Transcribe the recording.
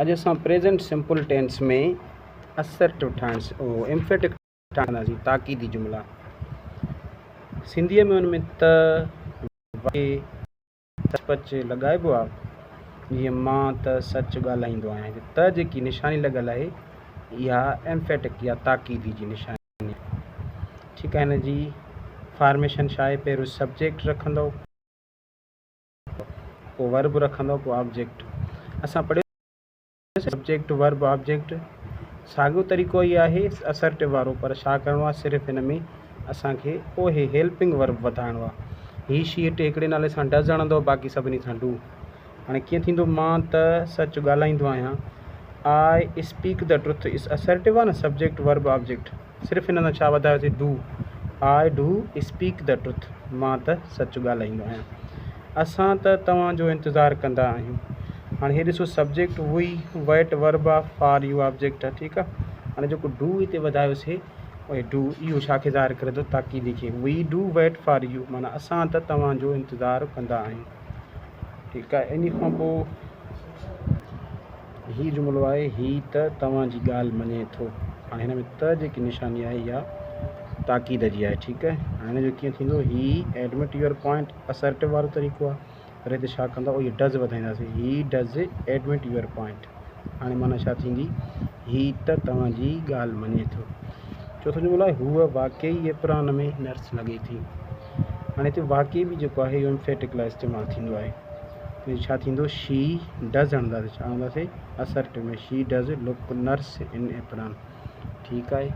अॼु असां present simple tense में असर्टिव ठाहिण एम्फेटिक ठाहींदासीं, ताक़ीदी जुमिला। सिंधीअ में हुन में त सच लॻाइबो आहे। जीअं मां त सच ॻाल्हाईंदो आहियां, त जेकी निशानी लॻल आहे इहा एम्फेटिक या ताक़ीदी जी निशानी आहे। ठीकु आहे, हिन जी फॉर्मेशन छा आहे? पहिरियों सब्जेक्ट रखंदो, पोइ वर्ब रखंदो, पोइ ऑब्जेक्ट। असां पढ़ियो सब्जेक्ट वर्ब ऑब्जेक्ट। साॻियो तरीक़ो ई आहे असर्टिव वारो, पर छा करिणो आहे? सिर्फ़ु हिन में असांखे पोइ हेल्पिंग वर्ब वधाइणो आहे। ही शी हिते हिकिड़े नाले सां डज़ हणंदो, बाक़ी सभिनी सां डू। हाणे कीअं थींदो? मां त सच ॻाल्हाईंदो आहियां। I speak the truth is assertive आहे न, सब्जेक्ट वर्ब ऑब्जेक्ट। सिर्फ़ु हिन सां छा वधायोसीं? Do. I do speak the truth, मां त सच ॻाल्हाईंदो आहियां। असां त तव्हांजो इंतज़ारु कंदा आहियूं। हाणे हीअ ॾिसो, सब्जेक्ट वी, वेट वर्ब आहे, फॉर यू ऑब्जेक्ट आहे। ठीकु आहे, हाणे जेको डू हिते वधायोसीं, उहे डू इहो छाखे ज़ाहिर करे थो? ताक़ीदी खे। We do wait for you, माना असां त तव्हांजो इंतज़ारु कंदा आहियूं। ठीकु आहे, इन खां पोइ हीउ जुमिलो आहे, ही त तव्हांजी ॻाल्हि मञे थो। हाणे हिन में त जेकी निशानी आहे इहा ताक़ीद जी आहे। ठीकु आहे, हाणे जो कीअं थींदो? ही एडमिट यूअर पॉइंट असर्टिव वारो तरीक़ो आहे, पर हिते छा कंदा? इहो डज़ वधाईंदासीं। He does admit your point. हाणे माना छा थींदी? ही त तव्हांजी ॻाल्हि मञे थो। चोथों जुमिलो आहे, हूअ वाक़ई एप्रान में नर्स लॻे थी। हाणे हिते वाक़ई बि जेको आहे इहो एम्फेटिक लाइ इस्तेमालु थींदो आहे। त छा थींदो? शी डज़ हणंदासीं। छा हणंदासीं? असर्टिव में she does look nurse in apron. ठीकु आहे।